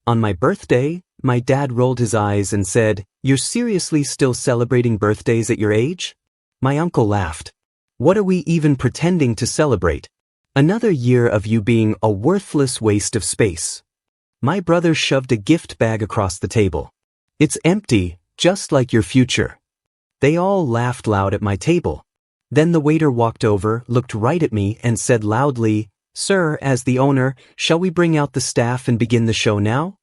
On my birthday, my dad rolled his eyes and said, "You're seriously still celebrating birthdays at your age?" My uncle laughed. "What are we even pretending to celebrate? Another year of you being a worthless waste of space." My brother shoved a gift bag across the table. "It's empty, just like your future." They all laughed loud at my table. Then the waiter walked over, looked right at me, and said loudly, "Sir, as the owner, shall we bring out the staff and begin the show now?"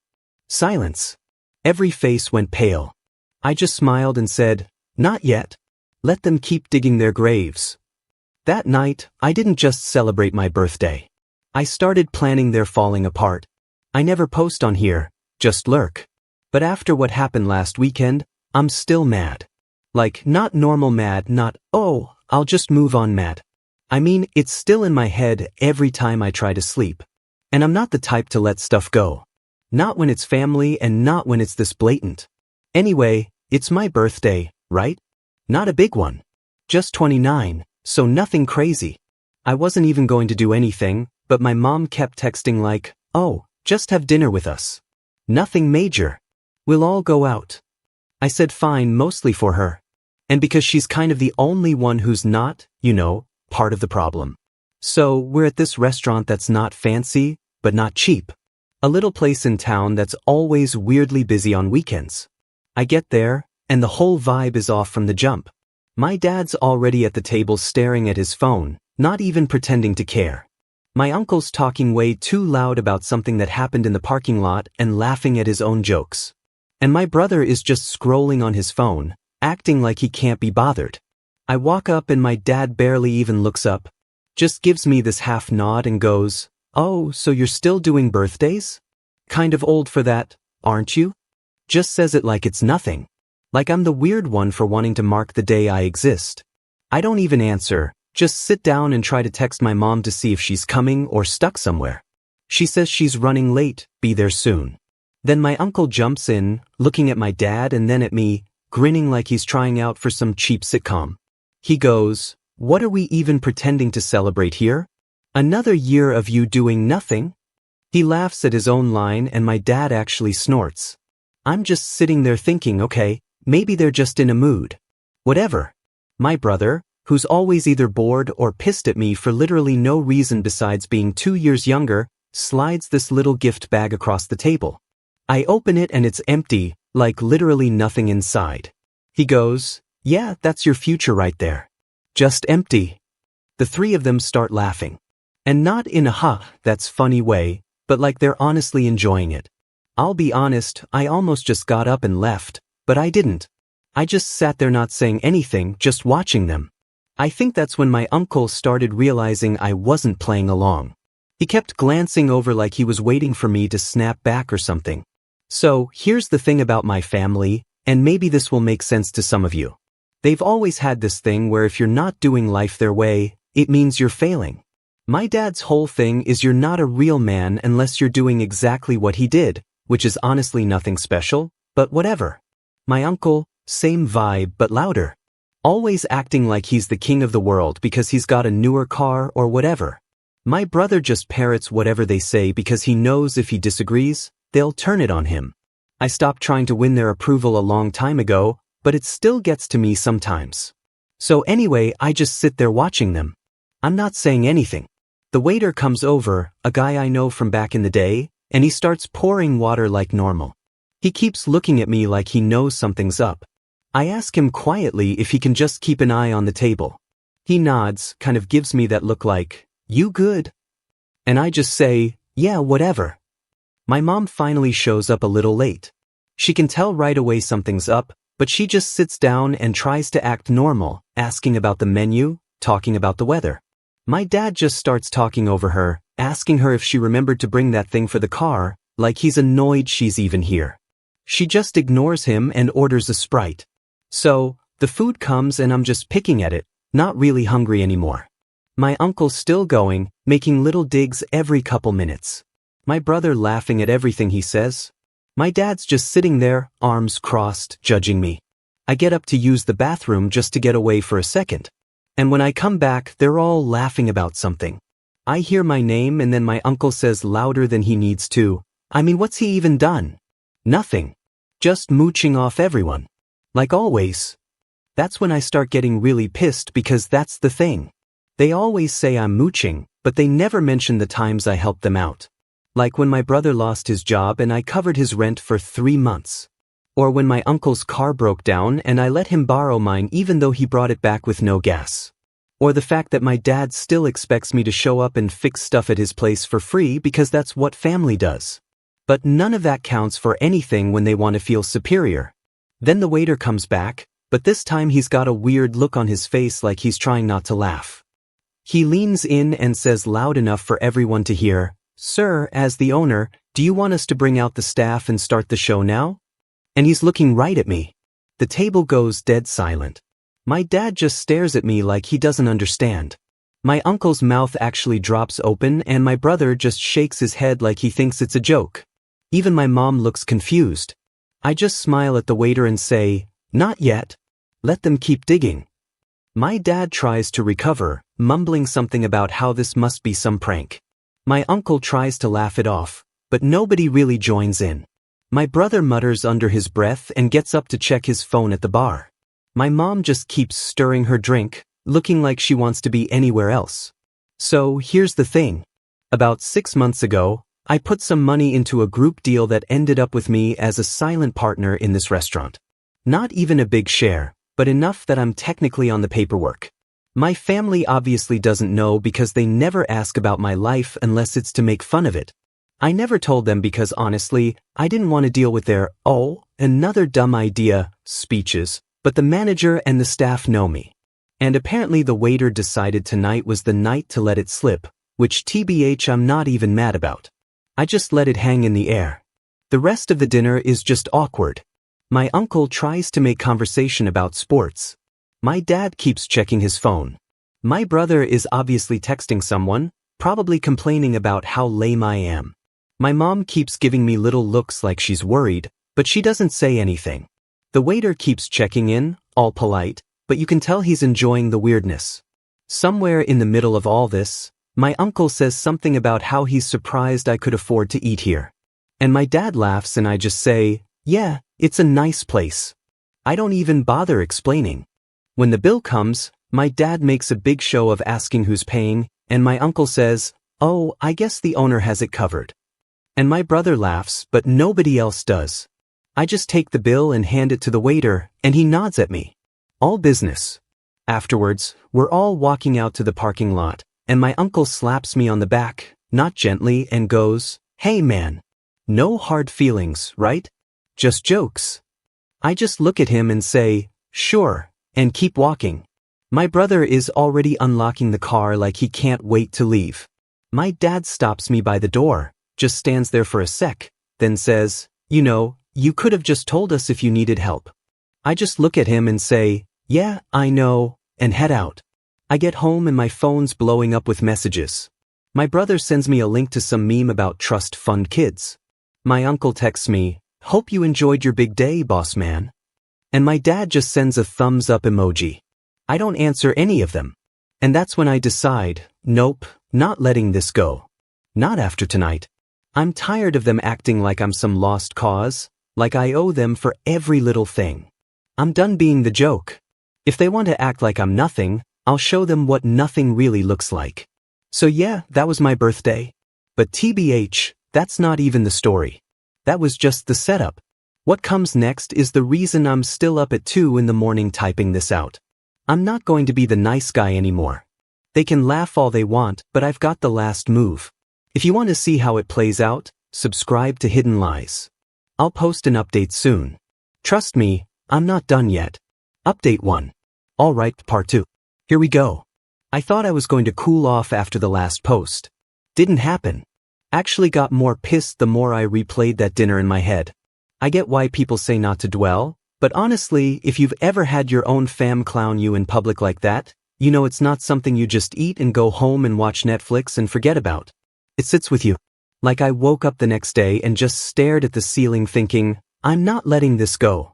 Silence. Every face went pale. I just smiled and said, "Not yet. Let them keep digging their graves." That night, I didn't just celebrate my birthday. I started planning their falling apart. I never post on here, just lurk. But after what happened last weekend, I'm still mad. Like, not normal mad, not, "Oh, I'll just move on" mad. I mean, it's still in my head every time I try to sleep. And I'm not the type to let stuff go. Not when it's family and not when it's this blatant. Anyway, it's my birthday, right? Not a big one. Just 29, so nothing crazy. I wasn't even going to do anything, but my mom kept texting like, "Oh, just have dinner with us. Nothing major. We'll all go out." I said fine, mostly for her. And because she's kind of the only one who's not, part of the problem. So we're at this restaurant that's not fancy, but not cheap. A little place in town that's always weirdly busy on weekends. I get there, and the whole vibe is off from the jump. My dad's already at the table staring at his phone, not even pretending to care. My uncle's talking way too loud about something that happened in the parking lot and laughing at his own jokes. And my brother is just scrolling on his phone, acting like he can't be bothered. I walk up and my dad barely even looks up, just gives me this half nod and goes, "Oh, so you're still doing birthdays? Kind of old for that, aren't you?" Just says it like it's nothing. Like I'm the weird one for wanting to mark the day I exist. I don't even answer, just sit down and try to text my mom to see if she's coming or stuck somewhere. She says she's running late, be there soon. Then my uncle jumps in, looking at my dad and then at me, grinning like he's trying out for some cheap sitcom. He goes, "What are we even pretending to celebrate here? Another year of you doing nothing?" He laughs at his own line and my dad actually snorts. I'm just sitting there thinking, okay, maybe they're just in a mood. Whatever. My brother, who's always either bored or pissed at me for literally no reason besides being 2 years younger, slides this little gift bag across the table. I open it and it's empty, like literally nothing inside. He goes, "Yeah, that's your future right there. Just empty." The three of them start laughing. And not in a that's funny way, but like they're honestly enjoying it. I'll be honest, I almost just got up and left, but I didn't. I just sat there not saying anything, just watching them. I think that's when my uncle started realizing I wasn't playing along. He kept glancing over like he was waiting for me to snap back or something. So, here's the thing about my family, and maybe this will make sense to some of you. They've always had this thing where if you're not doing life their way, it means you're failing. My dad's whole thing is you're not a real man unless you're doing exactly what he did, which is honestly nothing special, but whatever. My uncle, same vibe but louder. Always acting like he's the king of the world because he's got a newer car or whatever. My brother just parrots whatever they say because he knows if he disagrees, they'll turn it on him. I stopped trying to win their approval a long time ago, but it still gets to me sometimes. So anyway, I just sit there watching them. I'm not saying anything. The waiter comes over, a guy I know from back in the day, and he starts pouring water like normal. He keeps looking at me like he knows something's up. I ask him quietly if he can just keep an eye on the table. He nods, kind of gives me that look like, "You good?" And I just say, "Yeah, whatever." My mom finally shows up a little late. She can tell right away something's up, but she just sits down and tries to act normal, asking about the menu, talking about the weather. My dad just starts talking over her, asking her if she remembered to bring that thing for the car, like he's annoyed she's even here. She just ignores him and orders a Sprite. So, the food comes and I'm just picking at it, not really hungry anymore. My uncle's still going, making little digs every couple minutes. My brother laughing at everything he says. My dad's just sitting there, arms crossed, judging me. I get up to use the bathroom just to get away for a second. And when I come back, they're all laughing about something. I hear my name and then my uncle says louder than he needs to, I mean, what's he even done? Nothing. Just mooching off everyone. Like always. That's when I start getting really pissed because that's the thing. They always say I'm mooching, but they never mention the times I helped them out. Like when my brother lost his job and I covered his rent for 3 months. Or when my uncle's car broke down and I let him borrow mine even though he brought it back with no gas. Or the fact that my dad still expects me to show up and fix stuff at his place for free because that's what family does. But none of that counts for anything when they want to feel superior. Then the waiter comes back, but this time he's got a weird look on his face like he's trying not to laugh. He leans in and says loud enough for everyone to hear, "Sir, as the owner, do you want us to bring out the staff and start the show now?" And he's looking right at me. The table goes dead silent. My dad just stares at me like he doesn't understand. My uncle's mouth actually drops open and my brother just shakes his head like he thinks it's a joke. Even my mom looks confused. I just smile at the waiter and say, "Not yet. Let them keep digging." My dad tries to recover, mumbling something about how this must be some prank. My uncle tries to laugh it off, but nobody really joins in. My brother mutters under his breath and gets up to check his phone at the bar. My mom just keeps stirring her drink, looking like she wants to be anywhere else. So here's the thing. About 6 months ago, I put some money into a group deal that ended up with me as a silent partner in this restaurant. Not even a big share, but enough that I'm technically on the paperwork. My family obviously doesn't know because they never ask about my life unless it's to make fun of it. I never told them because honestly, I didn't want to deal with their, "Oh, another dumb idea," speeches, but the manager and the staff know me. And apparently the waiter decided tonight was the night to let it slip, which TBH I'm not even mad about. I just let it hang in the air. The rest of the dinner is just awkward. My uncle tries to make conversation about sports. My dad keeps checking his phone. My brother is obviously texting someone, probably complaining about how lame I am. My mom keeps giving me little looks like she's worried, but she doesn't say anything. The waiter keeps checking in, all polite, but you can tell he's enjoying the weirdness. Somewhere in the middle of all this, my uncle says something about how he's surprised I could afford to eat here. And my dad laughs and I just say, "Yeah, it's a nice place." I don't even bother explaining. When the bill comes, my dad makes a big show of asking who's paying, and my uncle says, "Oh, I guess the owner has it covered." And my brother laughs, but nobody else does. I just take the bill and hand it to the waiter, and he nods at me. All business. Afterwards, we're all walking out to the parking lot, and my uncle slaps me on the back, not gently, and goes, "Hey man. No hard feelings, right? Just jokes." I just look at him and say, "Sure," and keep walking. My brother is already unlocking the car like he can't wait to leave. My dad stops me by the door, just stands there for a sec, then says, "You know, you could have just told us if you needed help." I just look at him and say, "Yeah, I know," and head out. I get home and my phone's blowing up with messages. My brother sends me a link to some meme about trust fund kids. My uncle texts me, "Hope you enjoyed your big day, boss man." And my dad just sends a thumbs up emoji. I don't answer any of them. And that's when I decide, nope, not letting this go. Not after tonight. I'm tired of them acting like I'm some lost cause, like I owe them for every little thing. I'm done being the joke. If they want to act like I'm nothing, I'll show them what nothing really looks like. So yeah, that was my birthday. But TBH, that's not even the story. That was just the setup. What comes next is the reason I'm still up at 2 in the morning typing this out. I'm not going to be the nice guy anymore. They can laugh all they want, but I've got the last move. If you want to see how it plays out, subscribe to Hidden Lies. I'll post an update soon. Trust me, I'm not done yet. Update 1. Alright, part 2. Here we go. I thought I was going to cool off after the last post. Didn't happen. Actually got more pissed the more I replayed that dinner in my head. I get why people say not to dwell, but honestly, if you've ever had your own fam clown you in public like that, you know it's not something you just eat and go home and watch Netflix and forget about. It sits with you. Like I woke up the next day and just stared at the ceiling thinking, I'm not letting this go.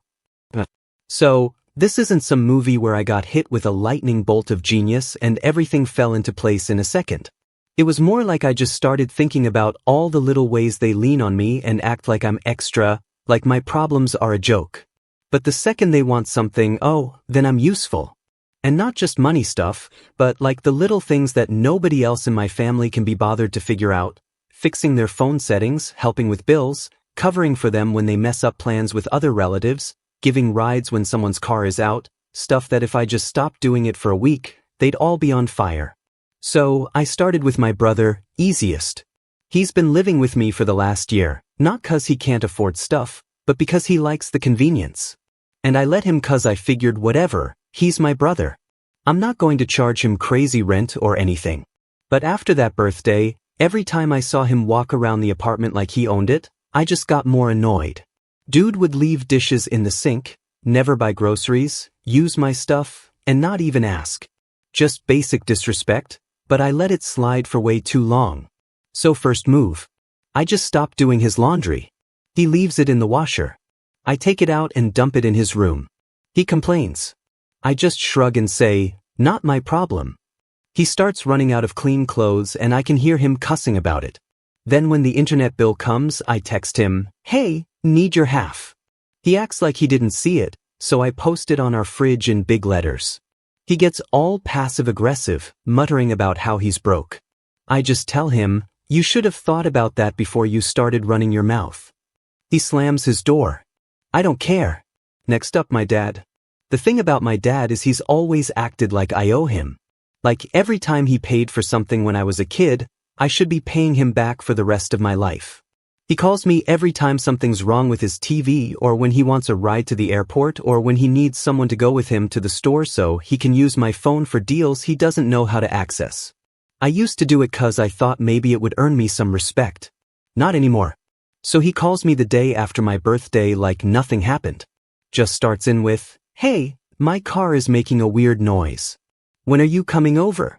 So, this isn't some movie where I got hit with a lightning bolt of genius and everything fell into place in a second. It was more like I just started thinking about all the little ways they lean on me and act like I'm extra, like my problems are a joke. But the second they want something, oh, then I'm useful. And not just money stuff, but like the little things that nobody else in my family can be bothered to figure out. Fixing their phone settings, helping with bills, covering for them when they mess up plans with other relatives, giving rides when someone's car is out, stuff that if I just stopped doing it for a week, they'd all be on fire. So, I started with my brother, easiest. He's been living with me for the last year, not 'cause he can't afford stuff, but because he likes the convenience. And I let him 'cause I figured whatever, he's my brother. I'm not going to charge him crazy rent or anything. But after that birthday, every time I saw him walk around the apartment like he owned it, I just got more annoyed. Dude would leave dishes in the sink, never buy groceries, use my stuff, and not even ask. Just basic disrespect, but I let it slide for way too long. So first move. I just stopped doing his laundry. He leaves it in the washer. I take it out and dump it in his room. He complains. I just shrug and say, not my problem. He starts running out of clean clothes and I can hear him cussing about it. Then when the internet bill comes, I text him, hey, need your half. He acts like he didn't see it, so I post it on our fridge in big letters. He gets all passive-aggressive, muttering about how he's broke. I just tell him, you should have thought about that before you started running your mouth. He slams his door. I don't care. Next up, my dad. The thing about my dad is he's always acted like I owe him. Like every time he paid for something when I was a kid, I should be paying him back for the rest of my life. He calls me every time something's wrong with his TV or when he wants a ride to the airport or when he needs someone to go with him to the store so he can use my phone for deals he doesn't know how to access. I used to do it 'cause I thought maybe it would earn me some respect. Not anymore. So he calls me the day after my birthday like nothing happened. Just starts in with, hey, my car is making a weird noise. When are you coming over?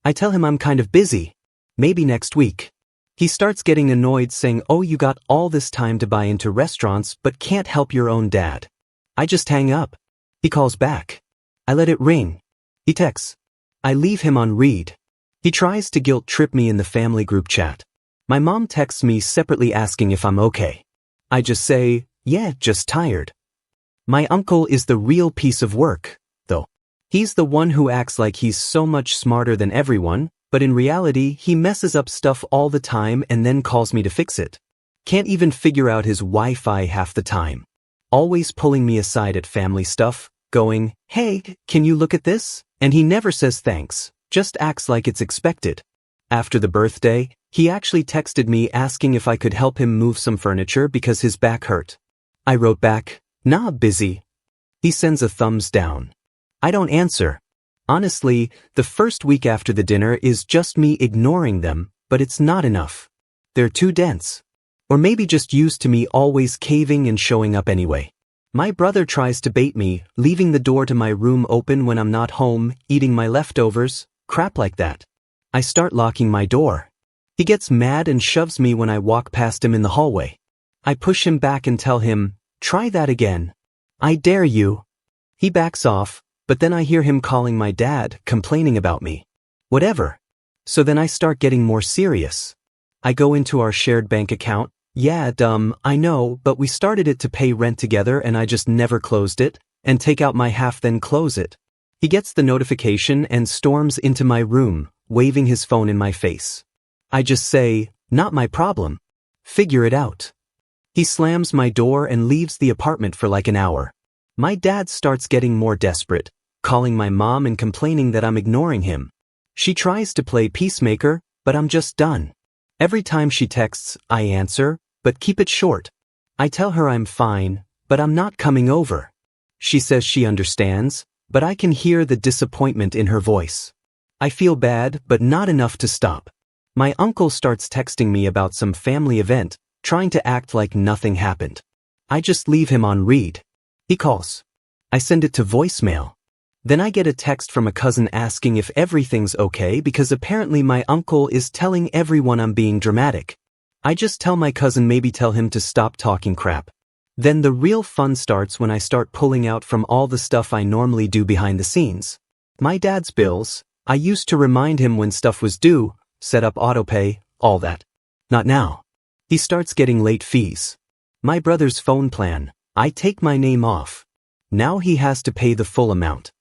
I tell him I'm kind of busy. Maybe next week. He starts getting annoyed saying, oh, you got all this time to buy into restaurants but can't help your own dad. I just hang up. He calls back. I let it ring. He texts. I leave him on read. He tries to guilt trip me in the family group chat. My mom texts me separately asking if I'm okay. I just say, yeah, just tired. My uncle is the real piece of work, though. He's the one who acts like he's so much smarter than everyone, but in reality, he messes up stuff all the time and then calls me to fix it. Can't even figure out his Wi-Fi half the time. Always pulling me aside at family stuff, going, hey, can you look at this? And he never says thanks, just acts like it's expected. After the birthday, he actually texted me asking if I could help him move some furniture because his back hurt. I wrote back, nah, busy. He sends a thumbs down. I don't answer. Honestly, the first week after the dinner is just me ignoring them, but it's not enough. They're too dense. Or maybe just used to me always caving and showing up anyway. My brother tries to bait me, leaving the door to my room open when I'm not home, eating my leftovers, crap like that. I start locking my door. He gets mad and shoves me when I walk past him in the hallway. I push him back and tell him, try that again. I dare you. He backs off. But then I hear him calling my dad, complaining about me. Whatever. So then I start getting more serious. I go into our shared bank account. Yeah, dumb, I know, but we started it to pay rent together and I just never closed it, and take out my half then close it. He gets the notification and storms into my room, waving his phone in my face. I just say, not my problem. Figure it out. He slams my door and leaves the apartment for like an hour. My dad starts getting more desperate, calling my mom and complaining that I'm ignoring him. She tries to play peacemaker, but I'm just done. Every time she texts, I answer, but keep it short. I tell her I'm fine, but I'm not coming over. She says she understands, but I can hear the disappointment in her voice. I feel bad, but not enough to stop. My uncle starts texting me about some family event, trying to act like nothing happened. I just leave him on read. He calls. I send it to voicemail. Then I get a text from a cousin asking if everything's okay because apparently my uncle is telling everyone I'm being dramatic. I just tell my cousin maybe tell him to stop talking crap. Then the real fun starts when I start pulling out from all the stuff I normally do behind the scenes. My dad's bills, I used to remind him when stuff was due, set up autopay, all that. Not now. He starts getting late fees. My brother's phone plan, I take my name off. Now he has to pay the full amount.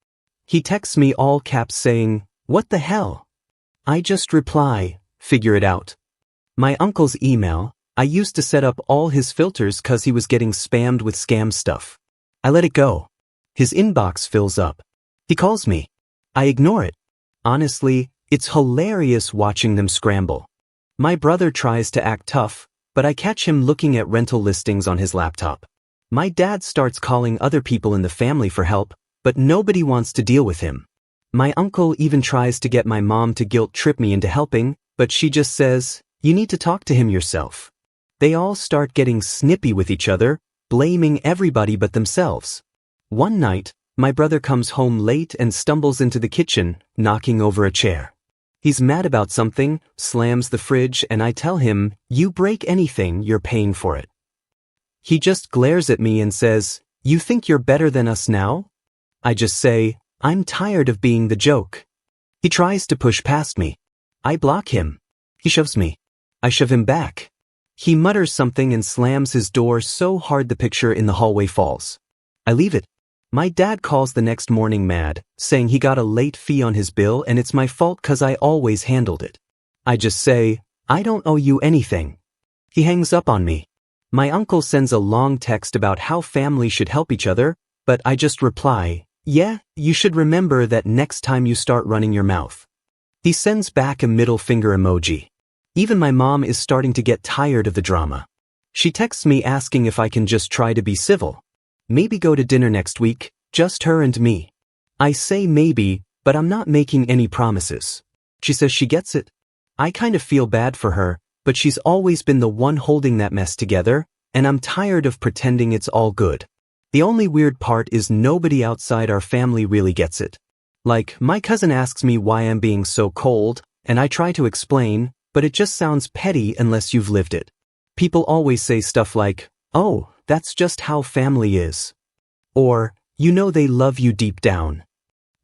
He texts me all caps saying, "What the hell?" I just reply, "Figure it out." My uncle's email, I used to set up all his filters cause he was getting spammed with scam stuff. I let it go. His inbox fills up. He calls me. I ignore it. Honestly, it's hilarious watching them scramble. My brother tries to act tough, but I catch him looking at rental listings on his laptop. My dad starts calling other people in the family for help, but nobody wants to deal with him. My uncle even tries to get my mom to guilt trip me into helping, but she just says, "You need to talk to him yourself." They all start getting snippy with each other, blaming everybody but themselves. One night, my brother comes home late and stumbles into the kitchen, knocking over a chair. He's mad about something, slams the fridge, and I tell him, "You break anything, you're paying for it." He just glares at me and says, "You think you're better than us now?" I just say, "I'm tired of being the joke." He tries to push past me. I block him. He shoves me. I shove him back. He mutters something and slams his door so hard the picture in the hallway falls. I leave it. My dad calls the next morning mad, saying he got a late fee on his bill and it's my fault cause I always handled it. I just say, "I don't owe you anything." He hangs up on me. My uncle sends a long text about how family should help each other, but I just reply, "Yeah, you should remember that next time you start running your mouth." He sends back a middle finger emoji. Even my mom is starting to get tired of the drama. She texts me asking if I can just try to be civil. Maybe go to dinner next week, just her and me. I say maybe, but I'm not making any promises. She says she gets it. I kind of feel bad for her, but she's always been the one holding that mess together, and I'm tired of pretending it's all good. The only weird part is nobody outside our family really gets it. Like, my cousin asks me why I'm being so cold, and I try to explain, but it just sounds petty unless you've lived it. People always say stuff like, "Oh, that's just how family is." Or, "You know they love you deep down."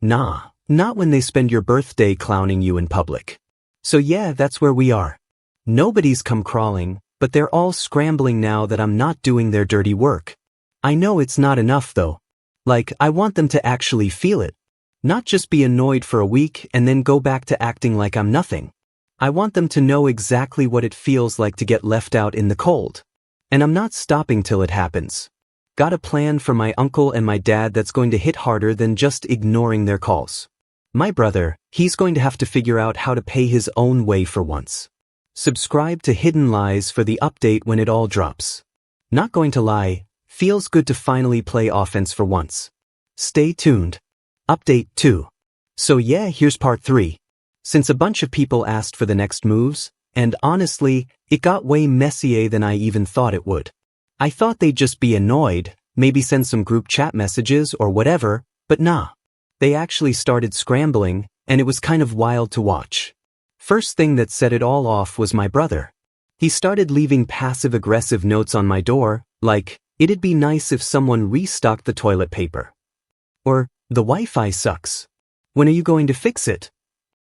Nah, not when they spend your birthday clowning you in public. So yeah, that's where we are. Nobody's come crawling, but they're all scrambling now that I'm not doing their dirty work. I know it's not enough though. Like, I want them to actually feel it. Not just be annoyed for a week and then go back to acting like I'm nothing. I want them to know exactly what it feels like to get left out in the cold. And I'm not stopping till it happens. Got a plan for my uncle and my dad that's going to hit harder than just ignoring their calls. My brother, he's going to have to figure out how to pay his own way for once. Subscribe to Hidden Lies for the update when it all drops. Not going to lie, feels good to finally play offense for once. Stay tuned. Update 2. So yeah, here's part 3. Since a bunch of people asked for the next moves, and honestly, it got way messier than I even thought it would. I thought they'd just be annoyed, maybe send some group chat messages or whatever, but nah. They actually started scrambling, and it was kind of wild to watch. First thing that set it all off was my brother. He started leaving passive-aggressive notes on my door, like, "It'd be nice if someone restocked the toilet paper." Or, "The Wi-Fi sucks. When are you going to fix it?"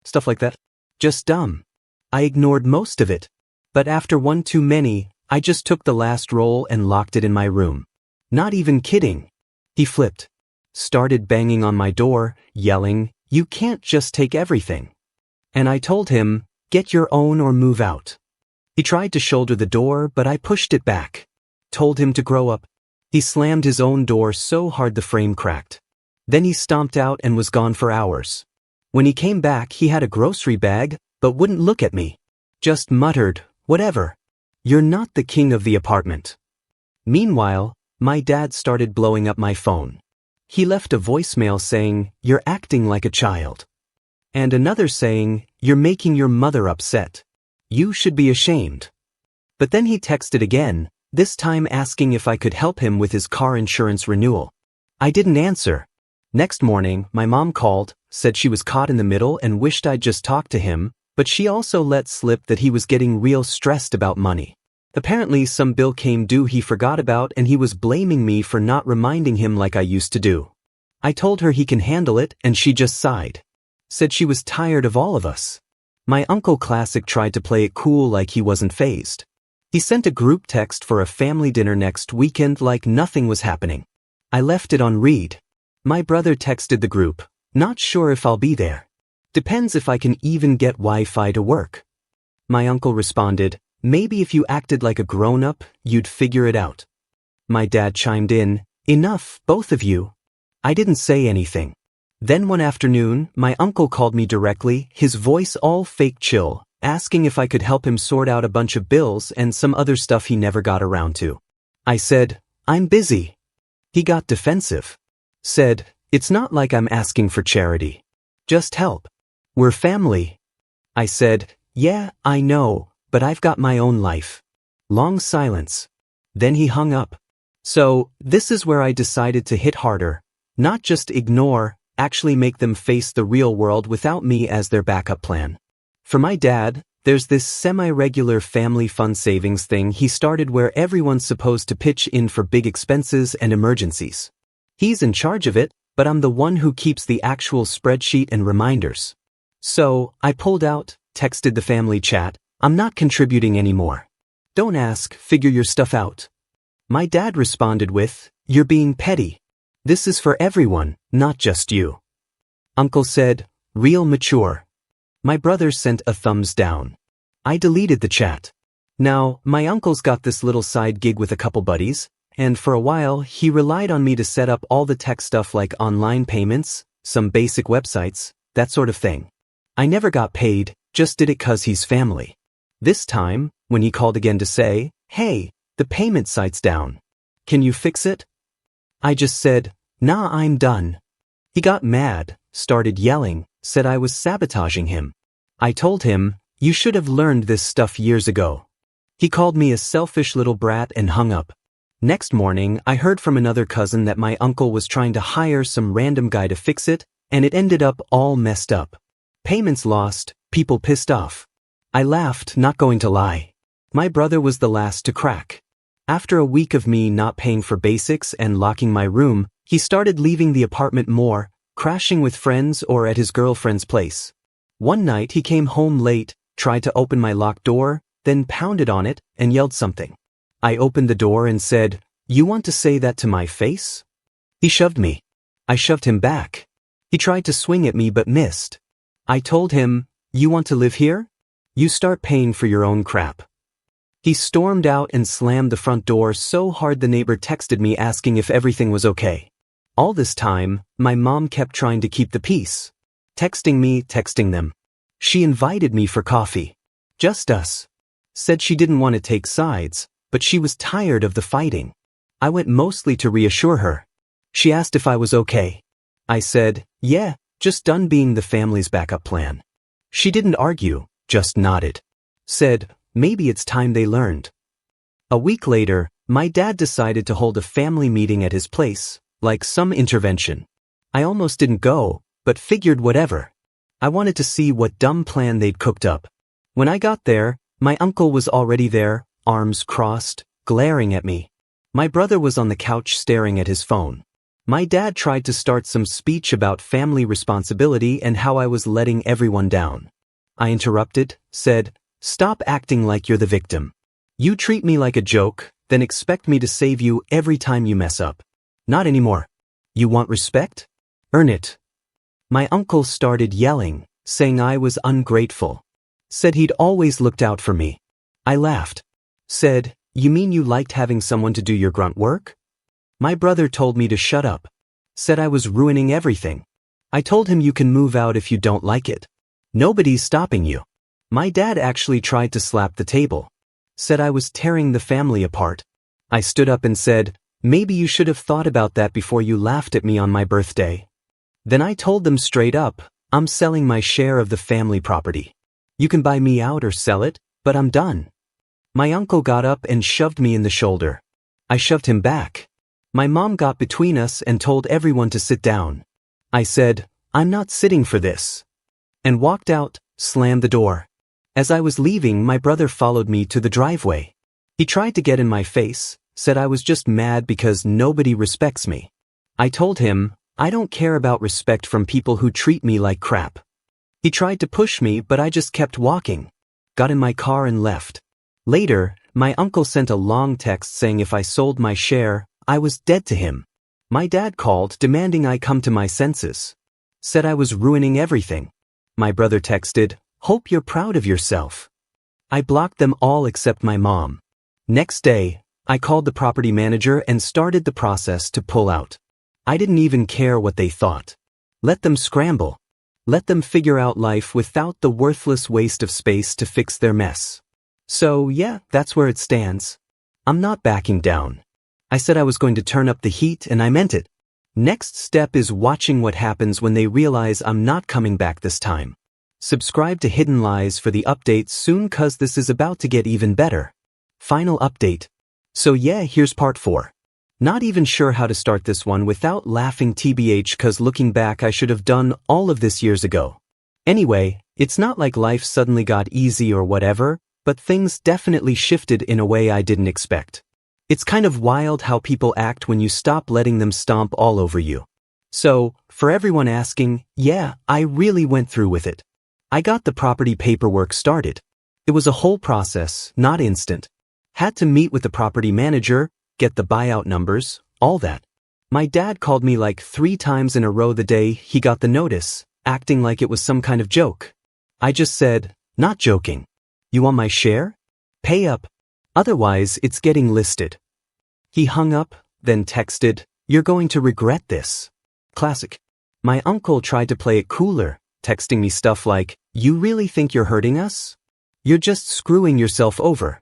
Stuff like that. Just dumb. I ignored most of it. But after one too many, I just took the last roll and locked it in my room. Not even kidding. He flipped. Started banging on my door, yelling, "You can't just take everything." And I told him, "Get your own or move out." He tried to shoulder the door, but I pushed it back. Told him to grow up. He slammed his own door so hard the frame cracked. Then he stomped out and was gone for hours. When he came back, he had a grocery bag, but wouldn't look at me. Just muttered, "Whatever. You're not the king of the apartment." Meanwhile, my dad started blowing up my phone. He left a voicemail saying, "You're acting like a child." And another saying, "You're making your mother upset. You should be ashamed." But then he texted again, this time asking if I could help him with his car insurance renewal. I didn't answer. Next morning, my mom called, said she was caught in the middle and wished I'd just talked to him, but she also let slip that he was getting real stressed about money. Apparently some bill came due he forgot about and he was blaming me for not reminding him like I used to do. I told her he can handle it and she just sighed. Said she was tired of all of us. My Uncle Classic tried to play it cool like he wasn't fazed. He sent a group text for a family dinner next weekend like nothing was happening. I left it on read. My brother texted the group, "Not sure if I'll be there. Depends if I can even get Wi-Fi to work." My uncle responded, "Maybe if you acted like a grown-up, you'd figure it out." My dad chimed in, "Enough, both of you." I didn't say anything. Then one afternoon, my uncle called me directly, his voice all fake chill, asking if I could help him sort out a bunch of bills and some other stuff he never got around to. I said, "I'm busy." He got defensive. Said, "It's not like I'm asking for charity. Just help. We're family." I said, "Yeah, I know, but I've got my own life." Long silence. Then he hung up. So, this is where I decided to hit harder. Not just ignore, actually make them face the real world without me as their backup plan. For my dad, there's this semi-regular family fund savings thing he started where everyone's supposed to pitch in for big expenses and emergencies. He's in charge of it, but I'm the one who keeps the actual spreadsheet and reminders. So, I pulled out, texted the family chat, "I'm not contributing anymore. Don't ask, figure your stuff out." My dad responded with, "You're being petty. This is for everyone, not just you." Uncle said, "Real mature." My brother sent a thumbs down. I deleted the chat. Now, my uncle's got this little side gig with a couple buddies, and for a while, he relied on me to set up all the tech stuff like online payments, some basic websites, that sort of thing. I never got paid, just did it 'cause he's family. This time, when he called again to say, "Hey, the payment site's down. Can you fix it?" I just said, "Nah, I'm done." He got mad, started yelling, said I was sabotaging him. I told him, "You should have learned this stuff years ago." He called me a selfish little brat and hung up. Next morning, I heard from another cousin that my uncle was trying to hire some random guy to fix it, and it ended up all messed up. Payments lost, people pissed off. I laughed, not going to lie. My brother was the last to crack. After a week of me not paying for basics and locking my room, he started leaving the apartment more, crashing with friends or at his girlfriend's place. One night he came home late, tried to open my locked door, then pounded on it and yelled something. I opened the door and said, "You want to say that to my face?" He shoved me. I shoved him back. He tried to swing at me but missed. I told him, "You want to live here? You start paying for your own crap." He stormed out and slammed the front door so hard the neighbor texted me asking if everything was okay. All this time, my mom kept trying to keep the peace. Texting me, texting them. She invited me for coffee. Just us. Said she didn't want to take sides, but she was tired of the fighting. I went mostly to reassure her. She asked if I was okay. I said, "Yeah, just done being the family's backup plan." She didn't argue, just nodded. Said, "Maybe it's time they learned." A week later, my dad decided to hold a family meeting at his place, like some intervention. I almost didn't go, but figured whatever. I wanted to see what dumb plan they'd cooked up. When I got there, my uncle was already there, arms crossed, glaring at me. My brother was on the couch staring at his phone. My dad tried to start some speech about family responsibility and how I was letting everyone down. I interrupted, said, "Stop acting like you're the victim. You treat me like a joke, then expect me to save you every time you mess up. Not anymore. You want respect? Earn it." My uncle started yelling, saying I was ungrateful. Said he'd always looked out for me. I laughed. Said, "You mean you liked having someone to do your grunt work?" My brother told me to shut up. Said I was ruining everything. I told him you can move out if you don't like it. Nobody's stopping you. My dad actually tried to slap the table. Said I was tearing the family apart. I stood up and said, "Maybe you should have thought about that before you laughed at me on my birthday." Then I told them straight up, "I'm selling my share of the family property. You can buy me out or sell it, but I'm done." My uncle got up and shoved me in the shoulder. I shoved him back. My mom got between us and told everyone to sit down. I said, "I'm not sitting for this," and walked out, slammed the door. As I was leaving, my brother followed me to the driveway. He tried to get in my face, said I was just mad because nobody respects me. I told him, "I don't care about respect from people who treat me like crap." He tried to push me, but I just kept walking. Got in my car and left. Later, my uncle sent a long text saying if I sold my share, I was dead to him. My dad called demanding I come to my senses. Said I was ruining everything. My brother texted, "Hope you're proud of yourself." I blocked them all except my mom. Next day, I called the property manager and started the process to pull out. I didn't even care what they thought. Let them scramble. Let them figure out life without the worthless waste of space to fix their mess. So yeah, that's where it stands. I'm not backing down. I said I was going to turn up the heat and I meant it. Next step is watching what happens when they realize I'm not coming back this time. Subscribe to Hidden Lies for the updates soon, cause this is about to get even better. Final update. So yeah, here's part 4. Not even sure how to start this one without laughing tbh, cause looking back I should have done all of this years ago. Anyway, it's not like life suddenly got easy or whatever, but things definitely shifted in a way I didn't expect. It's kind of wild how people act when you stop letting them stomp all over you. So, for everyone asking, yeah, I really went through with it. I got the property paperwork started. It was a whole process, not instant. Had to meet with the property manager, get the buyout numbers, all that. My dad called me like 3 times in a row the day he got the notice, acting like it was some kind of joke. I just said, "Not joking. You want my share? Pay up. Otherwise it's getting listed." He hung up, then texted, "You're going to regret this." Classic. My uncle tried to play it cooler, texting me stuff like, "You really think you're hurting us? You're just screwing yourself over."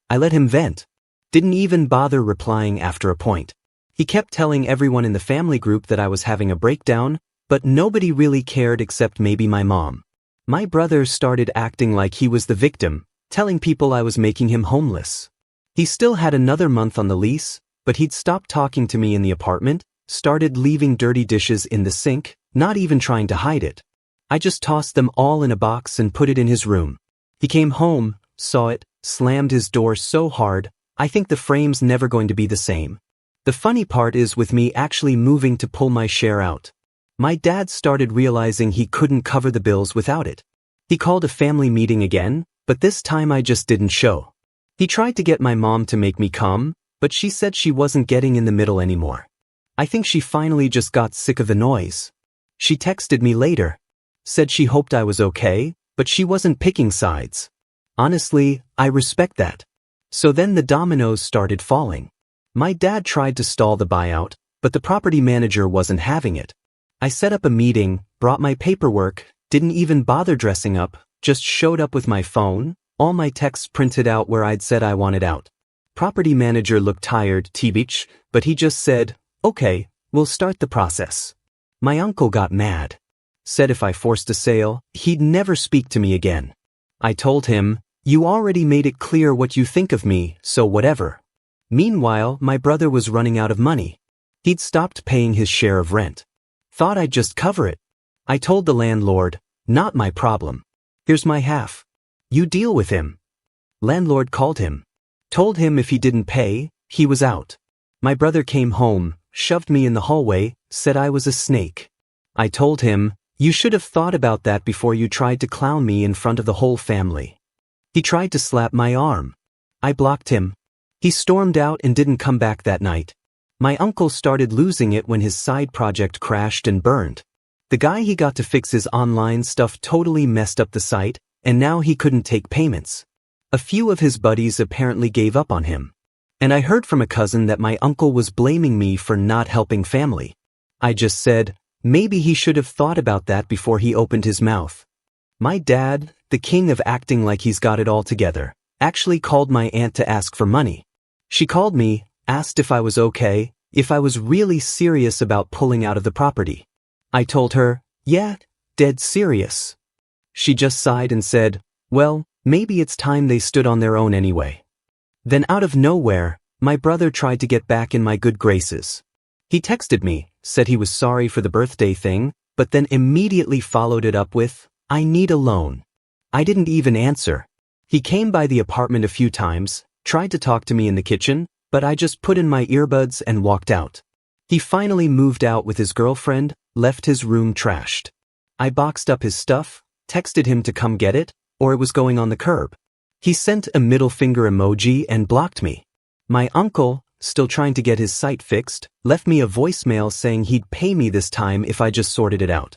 I let him vent. Didn't even bother replying after a point. He kept telling everyone in the family group that I was having a breakdown, but nobody really cared except maybe my mom. My brother started acting like he was the victim, telling people I was making him homeless. He still had another month on the lease, but he'd stopped talking to me in the apartment, started leaving dirty dishes in the sink, not even trying to hide it. I just tossed them all in a box and put it in his room. He came home, saw it, slammed his door so hard, I think the frame's never going to be the same. The funny part is with me actually moving to pull my share out. My dad started realizing he couldn't cover the bills without it. He called a family meeting again, but this time I just didn't show. He tried to get my mom to make me come, but she said she wasn't getting in the middle anymore. I think she finally just got sick of the noise. She texted me later. Said she hoped I was okay, but she wasn't picking sides. Honestly, I respect that. So then the dominoes started falling. My dad tried to stall the buyout, but the property manager wasn't having it. I set up a meeting, brought my paperwork, didn't even bother dressing up, just showed up with my phone, all my texts printed out where I'd said I wanted out. Property manager looked tired, tbh, but he just said, "Okay, we'll start the process." My uncle got mad. Said if I forced a sale, he'd never speak to me again. I told him, "You already made it clear what you think of me, so whatever." Meanwhile, my brother was running out of money. He'd stopped paying his share of rent. Thought I'd just cover it. I told the landlord, "Not my problem. Here's my half. You deal with him." Landlord called him. Told him if he didn't pay, he was out. My brother came home, shoved me in the hallway, said I was a snake. I told him, "You should have thought about that before you tried to clown me in front of the whole family." He tried to slap my arm. I blocked him. He stormed out and didn't come back that night. My uncle started losing it when his side project crashed and burned. The guy he got to fix his online stuff totally messed up the site, and now he couldn't take payments. A few of his buddies apparently gave up on him. And I heard from a cousin that my uncle was blaming me for not helping family. I just said, maybe he should have thought about that before he opened his mouth. My dad, the king of acting like he's got it all together, actually called my aunt to ask for money. She called me, asked if I was okay, if I was really serious about pulling out of the property. I told her, yeah, dead serious. She just sighed and said, well, maybe it's time they stood on their own anyway. Then out of nowhere, my brother tried to get back in my good graces. He texted me, said he was sorry for the birthday thing, but then immediately followed it up with, I need a loan. I didn't even answer. He came by the apartment a few times, tried to talk to me in the kitchen, but I just put in my earbuds and walked out. He finally moved out with his girlfriend, left his room trashed. I boxed up his stuff, texted him to come get it, or it was going on the curb. He sent a middle finger emoji and blocked me. My uncle, still trying to get his sight fixed, left me a voicemail saying he'd pay me this time if I just sorted it out.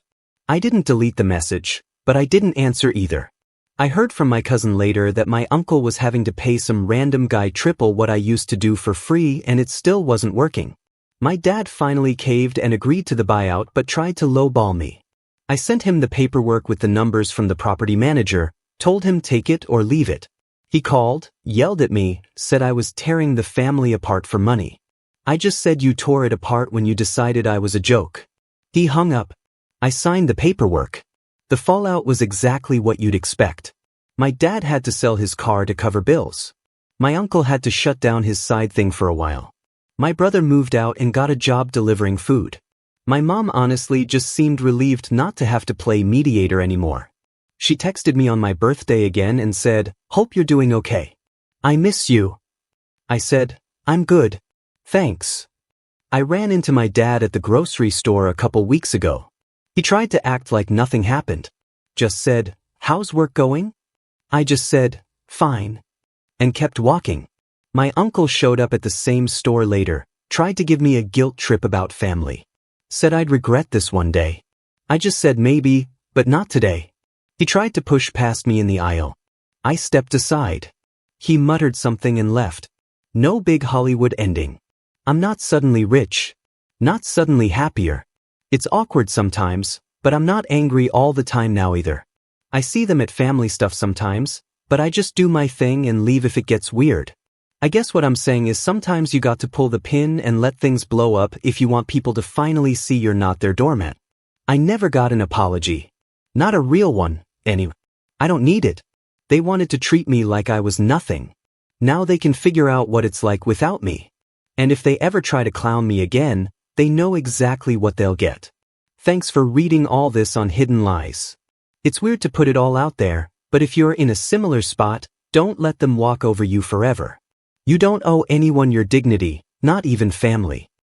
I didn't delete the message, but I didn't answer either. I heard from my cousin later that my uncle was having to pay some random guy triple what I used to do for free and it still wasn't working. My dad finally caved and agreed to the buyout but tried to lowball me. I sent him the paperwork with the numbers from the property manager, told him take it or leave it. He called, yelled at me, said I was tearing the family apart for money. I just said you tore it apart when you decided I was a joke. He hung up. I signed the paperwork. The fallout was exactly what you'd expect. My dad had to sell his car to cover bills. My uncle had to shut down his side thing for a while. My brother moved out and got a job delivering food. My mom honestly just seemed relieved not to have to play mediator anymore. She texted me on my birthday again and said, "Hope you're doing okay. I miss you." I said, "I'm good. Thanks." I ran into my dad at the grocery store a couple weeks ago. He tried to act like nothing happened. Just said, "How's work going?" I just said, "Fine," and kept walking. My uncle showed up at the same store later, tried to give me a guilt trip about family. Said I'd regret this one day. I just said maybe, but not today. He tried to push past me in the aisle. I stepped aside. He muttered something and left. No big Hollywood ending. I'm not suddenly rich. Not suddenly happier. It's awkward sometimes, but I'm not angry all the time now either. I see them at family stuff sometimes, but I just do my thing and leave if it gets weird. I guess what I'm saying is sometimes you got to pull the pin and let things blow up if you want people to finally see you're not their doormat. I never got an apology. Not a real one, anyway. I don't need it. They wanted to treat me like I was nothing. Now they can figure out what it's like without me. And if they ever try to clown me again, they know exactly what they'll get. Thanks for reading all this on Hidden Lies. It's weird to put it all out there, but if you're in a similar spot, don't let them walk over you forever. You don't owe anyone your dignity, not even family.